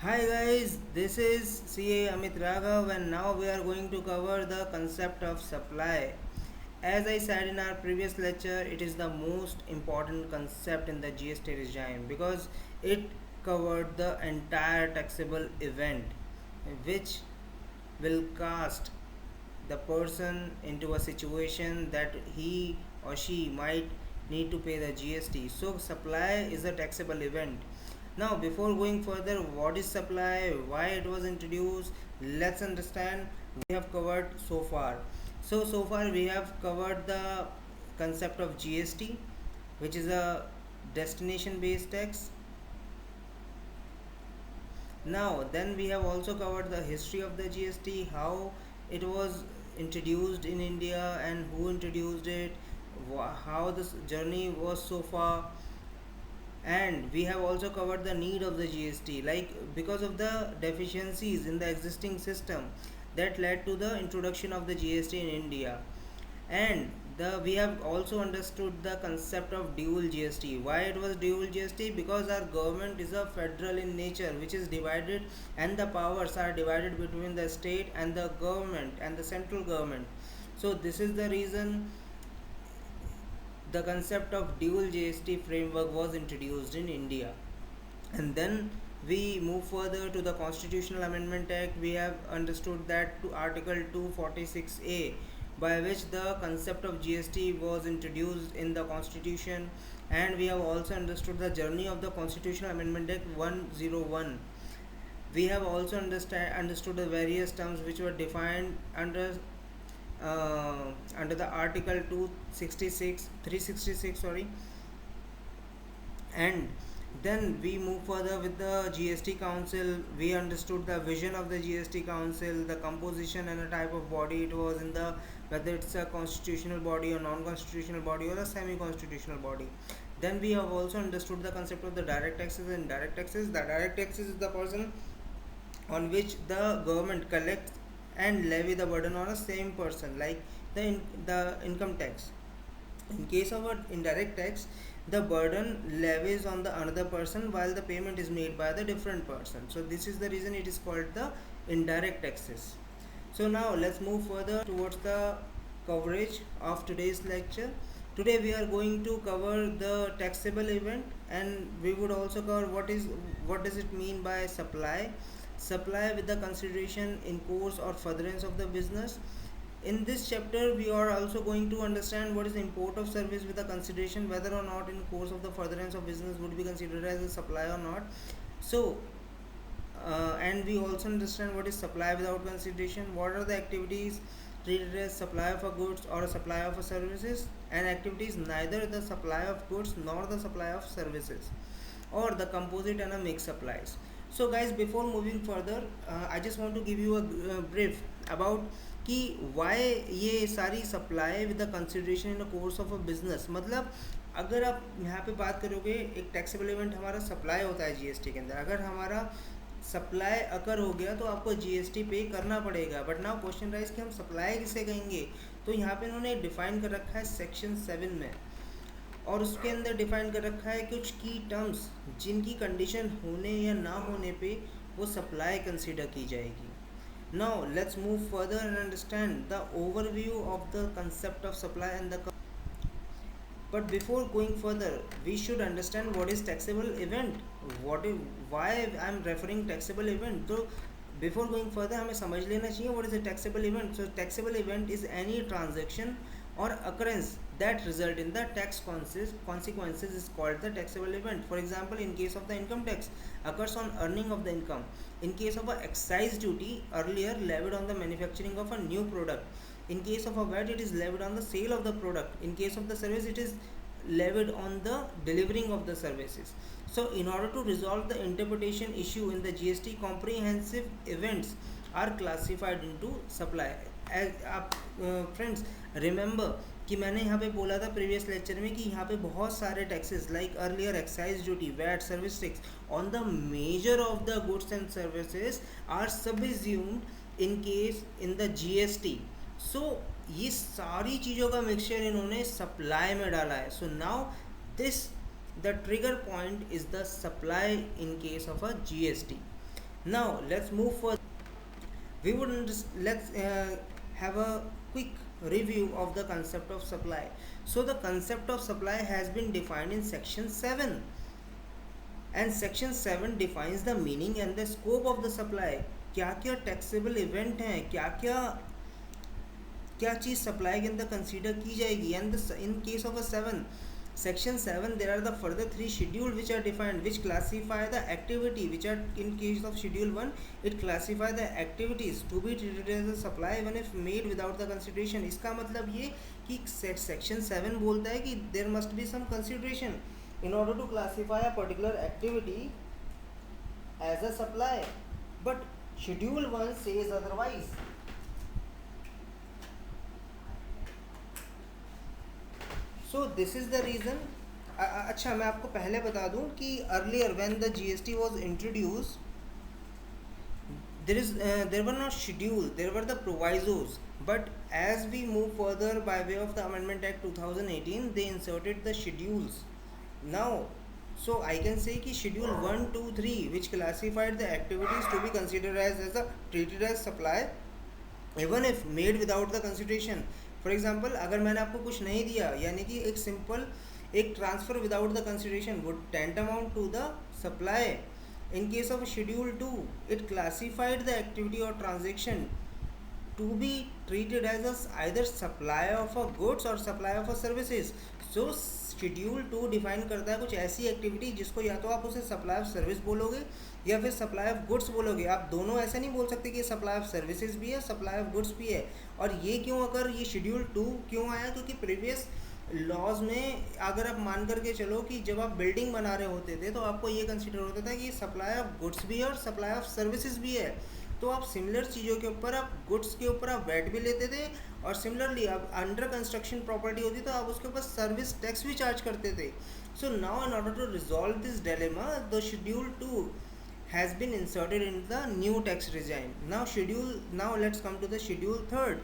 Hi guys, this is CA Amit Raghav and now we are going to cover the concept of supply. As I said in our previous lecture, it is the most important concept in the GST regime because it covered the entire taxable event which will cast the person into a situation that he or she might need to pay the GST. So, supply is a taxable event. Now, before going further, what is supply, why it was introduced, let's understand we have covered so far. So far we have covered the concept of GST, which is a destination based tax. Now, then we have also covered the history of the GST, how it was introduced in India and who introduced it, how this journey was so far, and we have also covered the need of the GST, like because of the deficiencies in the existing system that led to the introduction of the GST in India. And we have also understood the concept of dual GST. Why it was dual GST? Because our government is a federal in nature, which is divided, and the powers are divided between the state and the government and the central government. So this is the reason the concept of dual GST framework was introduced in India. And then we move further to the Constitutional Amendment Act. We have understood that to Article 246A, by which the concept of GST was introduced in the Constitution, and we have also understood the journey of the Constitutional Amendment Act 101. We have also understood the various terms which were defined under the Article 266 366, sorry. And then we move further with the GST Council. We understood the vision of the GST Council, the composition and the type of body it was in the, whether it's a constitutional body or non-constitutional body or a semi-constitutional body. Then we have also understood the concept of the direct taxes and indirect taxes. The direct taxes is the person on which the government collects and levy the burden on a same person, like the income tax. In case of an indirect tax, the burden levies on the another person while the payment is made by the different person. So this is the reason it is called the indirect taxes. So now let's move further towards the coverage of today's lecture. Today we are going to cover the taxable event, and we would also cover what does it mean by supply with the consideration in course or furtherance of the business. In this chapter we are also going to understand what is the import of service with the consideration whether or not in course of the furtherance of business would be considered as a supply or not. So and we also understand what is supply without consideration, what are the activities treated as supply of a goods or a supply of a services, and activities neither the supply of goods nor the supply of services, or the composite and a mixed supplies. So guys, before moving further, I just want to give you a brief about कि why ये सारी supply with the consideration in course of a business, मतलब अगर आप यहाँ पे बात करोगे, एक टैक्सेबल इवेंट हमारा सप्लाई होता है जीएसटी के अंदर, अगर हमारा सप्लाई अकर हो गया तो आपको जीएसटी पे करना पड़ेगा। बट नाउ क्वेश्चन राइज कि हम सप्लाई किसे कहेंगे, तो यहाँ पे इन्होंने डिफाइन कर रखा है सेक्शन 7 में, और उसके अंदर डिफाइन कर रखा है कुछ की टर्म्स जिनकी कंडीशन होने या ना होने पे वो सप्लाई कंसीडर की जाएगी। Now let's move further and understand the overview of the concept of supply and the, but before going further we should understand what is taxable event, what is, why I am referring taxable event. तो before going further हमें समझ लेना चाहिए what is a taxable event. So taxable event is any transaction or occurrence that result in the tax consequences is called the taxable event. For example, in case of the income tax occurs on earning of the income. In case of a excise duty earlier levied on the manufacturing of a new product. In case of a VAT, it is levied on the sale of the product. In case of the service, it is levied on the delivering of the services. So in order to resolve the interpretation issue in the GST, comprehensive events are classified into supply. As आप friends remember कि मैंने यहाँ पे बोला था previous lecture में कि यहाँ पे बहुत सारे taxes like earlier excise duty, VAT, service tax on the major of the goods and services are subsumed in case in the GST. So ये सारी चीज़ों का मिक्सचर इन्होंने सप्लाई में डाला है. So now this the trigger point is the supply in case of a GST. Now let's move further. Let's have a quick review of the concept of supply. So the concept of supply has been defined in section 7, and section 7 defines the meaning and the scope of the supply. क्या क्या taxable event हैं, क्या क्या क्या चीज़ supply के अंदर consider की जाएगी. And in case of a 7 section 7 there are the further 3 schedule which are defined, which classify the activity, which are in case of schedule 1 it classify the activities to be treated as a supply even if made without the consideration. इसका मतलब ये कि section 7 बोलता है कि there must be some consideration in order to classify a particular activity as a supply, but schedule 1 says otherwise. So this is the reason. अच्छा मैं आपको पहले बता दूं कि earlier when the GST was introduce there were not schedule, there were the provisos, but as we move further by way of the Amendment Act 2018 they inserted the schedules now. So I can say कि schedule 1, 2, 3 which classified the activities to be considered as a treated as supply even if made without the consideration. For example अगर मैंने आपको कुछ नहीं दिया, यानी कि एक सिंपल एक transfer without the consideration would tantamount to the supply. In case of schedule 2 it classified the activity or transaction to be treated as either supply of a goods or supply of a services. So schedule 2 define करता है कुछ ऐसी activity जिसको या तो आप उसे supply of service बोलोगे या फिर सप्लाई ऑफ गुड्स बोलोगे. आप दोनों ऐसा नहीं बोल सकते कि सप्लाई ऑफ सर्विसेज भी है, सप्लाई ऑफ गुड्स भी है. और ये क्यों, अगर ये शेड्यूल 2 क्यों आया, क्योंकि प्रीवियस लॉज में अगर आप मान करके चलो कि जब आप बिल्डिंग बना रहे होते थे तो आपको ये कंसिडर होता था कि सप्लाई ऑफ गुड्स भी है और सप्लाई ऑफ सर्विसेज भी है. तो आप सिमिलर चीज़ों के ऊपर आप गुड्स के ऊपर आप वैट भी लेते थे, और सिमिलरली आप अंडर कंस्ट्रक्शन प्रॉपर्टी होती तो आप उसके ऊपर सर्विस टैक्स भी चार्ज करते थे. So now in order to resolve this dilemma the schedule 2 has been inserted in the new tax regime. Now let's come to the schedule 3rd.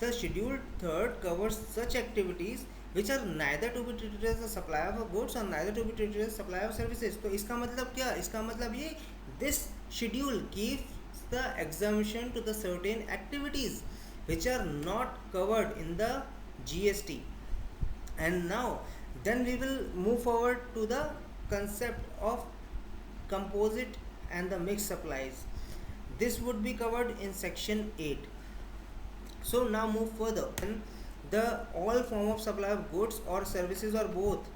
The schedule 3rd covers such activities which are neither to be treated as a supply of goods or neither to be treated as supply of services. तो इसका मतलब क्या, इसका मतलब ये this schedule gives the exemption to the certain activities which are not covered in the GST. And now then we will move forward to the concept of composite and the mixed supplies. This would be covered in section 8. So now move further. The all form of supply of goods or services or both.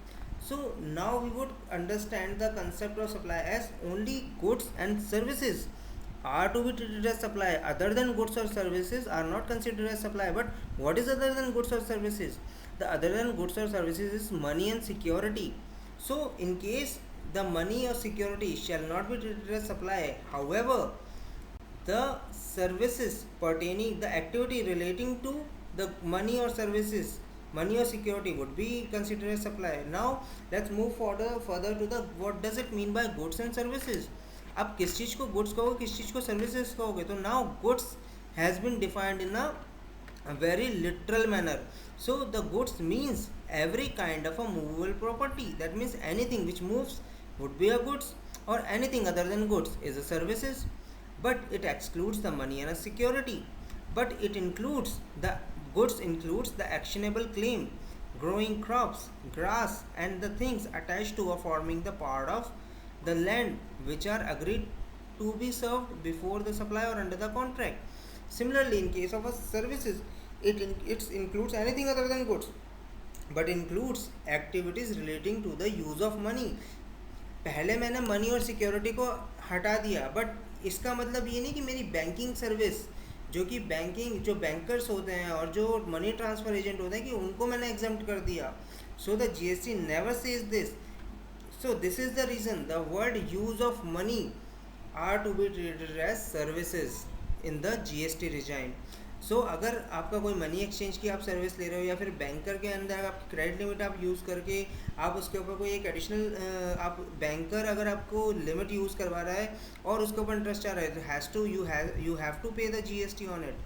So now we would understand the concept of supply as only goods and services are to be treated as supply. Other than goods or services are not considered as supply. But what is other than goods or services? The other than goods or services is money and security. So in case the money or security shall not be treated as supply, however the services pertaining the activity relating to the money or services, money or security would be considered as supply. Now let's move further to the what does it mean by goods and services. आप किस चीज़ को goods कहोगे, किस चीज़ को services कहोगे. तो now goods has been defined in a very literal manner. So the goods means every kind of a movable property. That means anything which moves would be a goods, or anything other than goods is a services. But it excludes the money and a security. But it includes the goods includes the actionable claim, growing crops, grass, and the things attached to or forming the part of the land which are agreed to be served before the supply or under the contract. Similarly, in case of a services, it includes anything other than goods, but includes activities relating to the use of money. पहले मैंने money और security को हटा दिया, but इसका मतलब ये नहीं कि मेरी बैंकिंग सर्विस जो कि जो बैंकर्स होते हैं और जो मनी ट्रांसफ़र एजेंट होते हैं कि उनको मैंने एग्जम्प्ट कर दिया. So the GST never says this. So this is the reason the word use of money are to be treated as services in the GST regime. So अगर आपका कोई मनी एक्सचेंज की आप सर्विस ले रहे हो या फिर बैंकर के अंदर आप क्रेडिट लिमिट आप यूज़ करके आप उसके ऊपर कोई एक एडिशनल आप बैंकर अगर आपको लिमिट यूज़ करवा रहा है और उसके ऊपर इंटरेस्ट आ रहा है, has to you have to pay the GST on it.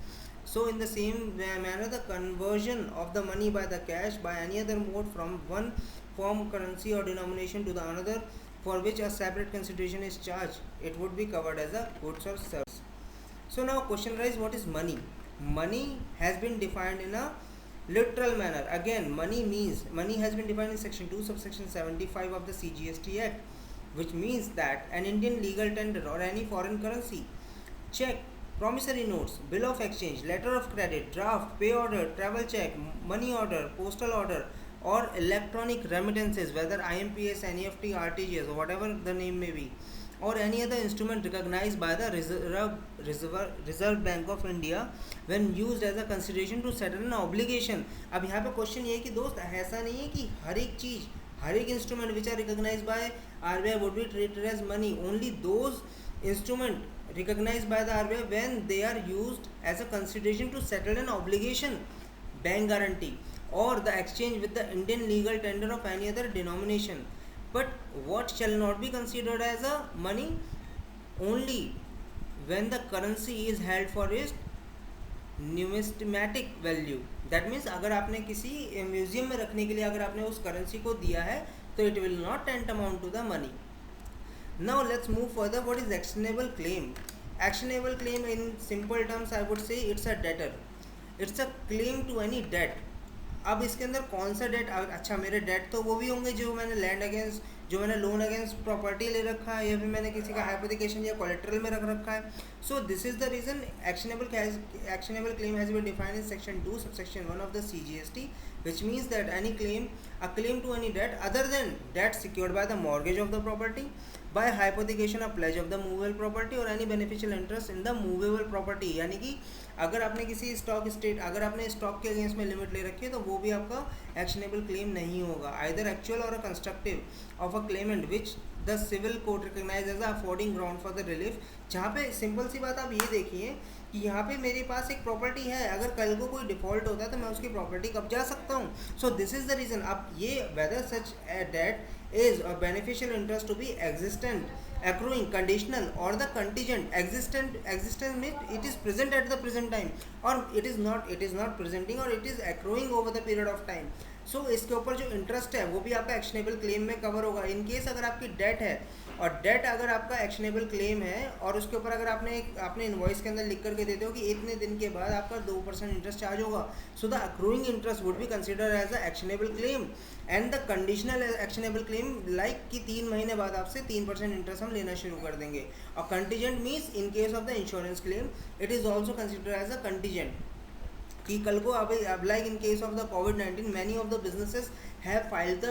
So in the same manner, the conversion of the money by the cash by any other mode from one form currency or denomination to the another for which a separate consideration is charged, it would be covered as a goods or service. So now question arises, what is money? Money has been defined in a literal manner. Again, money has been defined in section 2 subsection 75 of the CGST Act, which means that an Indian legal tender or any foreign currency, check, promissory notes, bill of exchange, letter of credit, draft, pay order, travel check, money order, postal order, or electronic remittances, whether IMPS, NEFT, RTGS, or whatever the name may be, or any other instrument recognized by the Reserve Bank of India when used as a consideration to settle an obligation. अब यहाँ पे question ये है कि दोस्त ऐसा नहीं है कि हर एक चीज़, हर एक instrument which are recognised by RBI would be treated as money. Only those instrument recognized by the RBI when they are used as a consideration to settle an obligation, bank guarantee, or the exchange with the Indian legal tender of any other denomination. But what shall not be considered as a money? Only when the currency is held for its numismatic value. That means अगर आपने किसी museum में रखने के लिए अगर आपने उस करेंसी को दिया है तो it will not tantamount to the money. Now let's move further. What is actionable claim? Actionable claim in simple terms I would say it's a debtor. It's a claim to any debt. अब इसके अंदर कौन सा date, अच्छा मेरे date तो वो भी होंगे जो मैंने लैंड अगेंस्ट, जो मैंने लोन अगेंस्ट प्रॉपर्टी ले रखा है या फिर मैंने किसी का हाइपोथिकेशन या कोलेट्रल में रख रखा है. So this is the reason actionable claim has been defined in section 2 subsection 1 of the CGST, which means that any claim, a claim to any debt other than debt secured by the mortgage of the property, by hypothecation, a pledge of the movable property, or any beneficial interest in the movable property. यानी कि अगर आपने किसी stock state, अगर आपने stock के against में limit ले रखी है तो वो भी आपका एक्शनेबल क्लेम नहीं होगा. आइदर एक्चुअल और a constructive of a claimant which the civil court recognise as a affording ground for the relief. जहाँ पे सिंपल सी बात आप ये देखिए कि यहाँ पे मेरे पास एक प्रॉपर्टी है, अगर कल को कोई डिफॉल्ट होता है तो मैं उसकी प्रॉपर्टी कब्जा सकता हूँ. So this is the reason. अब ये whether such debt is a beneficial interest to be existent, accruing, conditional, or the contingent. Existent means it is present at the present time, or it is not presenting, or it is accruing over the period of time. सो इसके ऊपर जो interest है वो भी आपका actionable claim में cover होगा. In case अगर आपकी डेट है और डेट अगर आपका एक्शनेबल क्लेम है और उसके ऊपर अगर आपने इनवॉइस के अंदर लिख करके देते हो कि इतने दिन के बाद आपका 2% इंटरेस्ट चार्ज होगा, so the accruing interest would be consider as a actionable claim. And the conditional actionable claim like कि 3 महीने बाद आपसे 3% इंटरेस्ट हम लेना शुरू कर देंगे. और contingent means in case of the insurance claim it is also consider as a contingent. कि कल को अब like in case of the COVID-19 many of the businesses have filed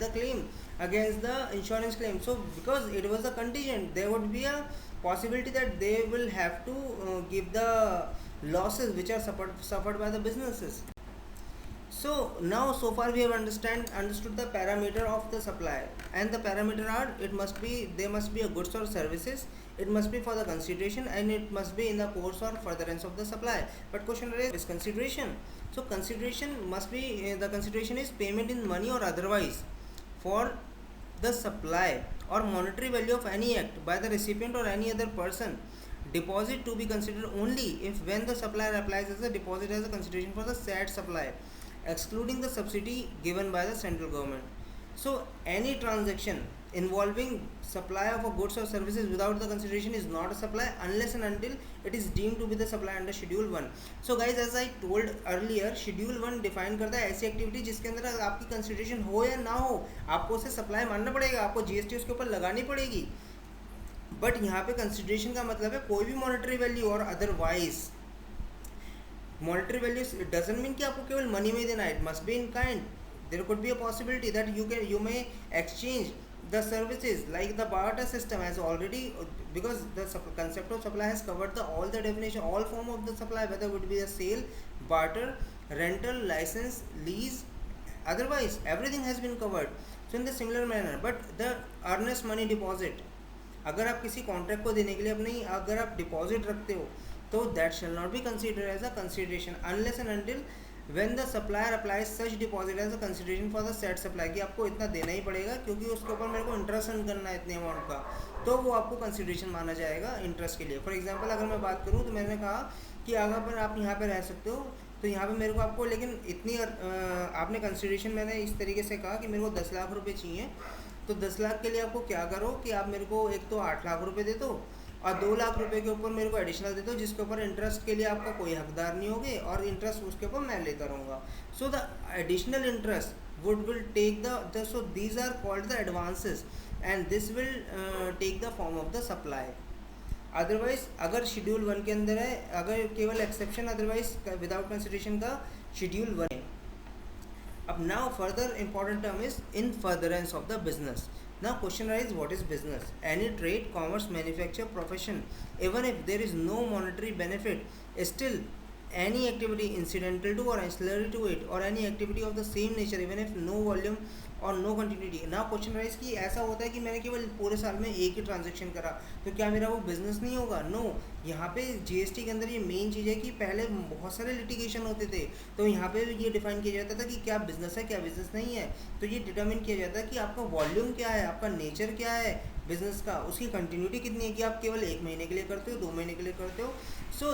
the claim against the insurance claim. So because it was a contingent, there would be a possibility that they will have to give the losses which are suffered by the businesses. So now so far we have understood the parameter of the supply, and the parameter are there must be a goods or services, it must be for the consideration, and it must be in the course or furtherance of the supply. But question is consideration. So consideration must be the consideration is payment in money or otherwise for the supply or monetary value of any act by the recipient or any other person. Deposit to be considered only if when the supplier applies as a deposit as a consideration for the said supply, excluding the subsidy given by the central government. So any transaction involving supply of a goods or services without the consideration is not a supply unless and until it is deemed to be the supply under schedule 1. So guys, as I told earlier, schedule 1 define करता है ऐसी activity जिसके अंदर आपकी consideration हो या ना हो, आपको उसे सप्लाई मानना पड़ेगा, आपको GST उसके ऊपर लगानी पड़ेगी. बट यहाँ पे कंसिडरेशन का मतलब है कोई भी मॉनेटरी वैल्यू और otherwise. Monetary value doesn't mean कि आपको केवल मनी में देना है, it must be in kind. There could be a possibility that you may exchange the services like the barter system has already, because the concept of supply has covered all the definition, all form of the supply, whether it would be a sale, barter, rental, license, lease, otherwise everything has been covered. So in the similar manner, but the earnest money deposit, अगर आप किसी contract को देने के लिए अपनी अगर आप डिपॉजिट रखते हो तो that shall not be considered as a consideration unless and until when the supplier applies such deposit as a consideration for the said supply, कि आपको इतना देना ही पड़ेगा क्योंकि उसके ऊपर मेरे को इंटरेस्ट अर्न करना है इतने अमाउंट का, तो वो आपको कंसिडरेशन माना जाएगा इंटरेस्ट के लिए. फॉर एग्जांपल अगर मैं बात करूँ तो मैंने कहा कि अगर आप यहाँ पे रह सकते हो तो यहाँ पे मेरे को आपको लेकिन इतनी आपने कंसिडरेशन मैंने इस तरीके से कहा कि मेरे को 10 लाख रुपये चाहिए, तो 10 लाख के लिए आपको क्या करो कि आप मेरे को एक तो 8 लाख रुपए दे दो और 2 लाख रुपए के ऊपर मेरे को एडिशनल दे दो, जिसके ऊपर इंटरेस्ट के लिए आपका कोई हकदार नहीं होगे और इंटरेस्ट उसके ऊपर मैं लेता रहूँगा. So the additional interest would will take the so these are called the advances and this will take the form of the supply. Otherwise अगर शेड्यूल 1 के अंदर है, अगर केवल एक्सेप्शन अदरवाइज विदाउट कंसिडरेशन का शेड्यूल 1 है. अब now further important term is in furtherance of the business. Now question arises, what is business? Any trade, commerce, manufacture, profession, even if there is no monetary benefit, still any activity incidental to or ancillary to it or any activity of the same nature even if no volume और no continuity. ना question rise कि ऐसा होता है कि मैंने केवल पूरे साल में एक ही ट्रांजेक्शन करा तो क्या मेरा वो बिजनेस नहीं होगा? नो. यहाँ पे जीएसटी के अंदर ये मेन चीज़ है कि पहले बहुत सारे लिटिगेशन होते थे, तो यहाँ पे ये डिफाइन किया जाता था कि क्या बिजनेस है क्या बिजनेस नहीं है. तो ये डिटर्मिन किया जाता है कि आपका वॉल्यूम क्या है, आपका नेचर क्या है बिजनेस का, उसकी कंटिन्यूटी कितनी है कि आप केवल 1 महीने के लिए करते हो, 2 महीने के लिए करते हो. सो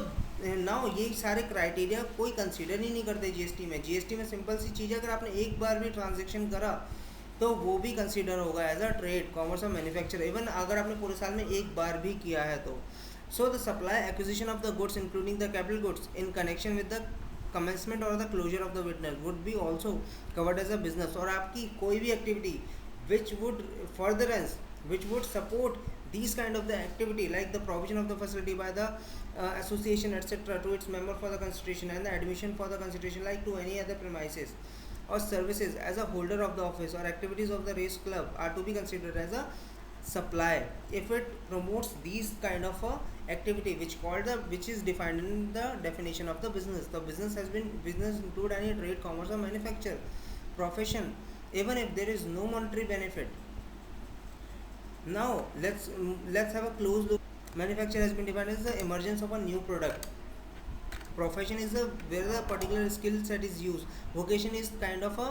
नाउ ये सारे क्राइटेरिया कोई कंसीडर ही नहीं करते जीएसटी में. जीएसटी में सिंपल सी चीज़ है, अगर आपने एक बार भी ट्रांजेक्शन करा तो वो भी कंसीडर होगा एज अ ट्रेड, कॉमर्स और मैन्युफैक्चर, इवन अगर आपने पूरे साल में एक बार भी किया है तो. So the supply acquisition of the goods including the capital goods in connection with the commencement or the closure of the witness would be also covered as a business. और आपकी कोई भी activity which would furtherance, which would support these kind of the activity like the provision of the facility by the association etc to its member for the consideration and the admission for the consideration like to any other premises or services as a holder of the office or activities of the race club are to be considered as a supply if it promotes these kind of a activity which is defined in the definition of the business. The business has been business include any trade, commerce or manufacture, profession even if there is no monetary benefit. Now let's have a close look. Manufacture has been defined as the emergence of a new product. Profession is where the particular skill set is used. Vocation is kind of a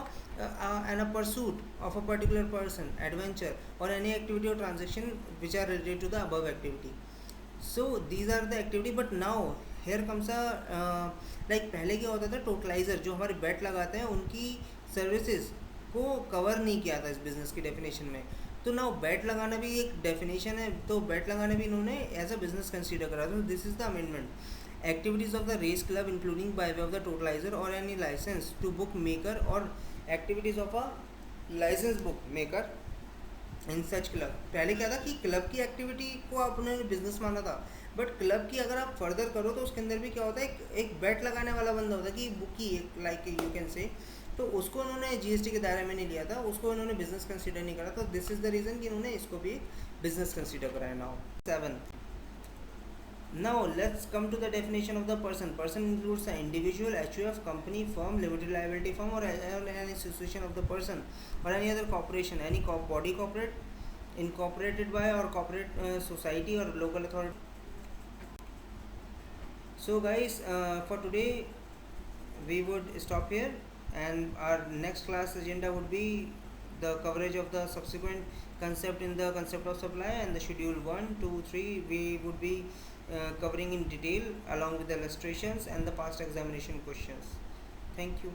pursuit of a particular person, adventure or any activity or transaction which are related to the above activity. So these are the activity. But now here comes a like पहले क्या होता था, totaliser जो हमारे बेट लगाते हैं उनकी services को कवर नहीं किया था इस बिजनेस की डेफिनेशन में. तो नाउ बेट लगाना भी एक डेफिनेशन है, तो बेट लगाना भी इन्होंने एज अ बिजनेस कंसीडर करा. तो this is the amendment. Activities of the race club including by way of the totalizer or any license to book maker or activities of a license book maker in such club. पहले क्या था कि club की activity को आपने business माना था, but club की अगर आप फर्दर करो तो उसके अंदर भी क्या होता है, एक बेट लगाने वाला बंदा होता है कि बुक की एक लाइक यू कैन से, तो उसको उन्होंने जीएसटी के दायरे में नहीं लिया था, उसको उन्होंने बिजनेस कंसीडर नहीं करा. तो दिस इज द रीज़न कि उन्होंने इसको भी बिजनेस कंसीडर कराया. Now 7. Now let's come to the definition of the person. Person includes an individual, HUF, company, firm, limited liability firm or an association of the person or any other corporation, any body corporate, incorporated by or corporate society or local authority. So guys, for today we would stop here and our next class agenda would be the coverage of the subsequent concept in the concept of supply and the schedule 1, 2, 3 we would be covering in detail along with the illustrations and the past examination questions. Thank you.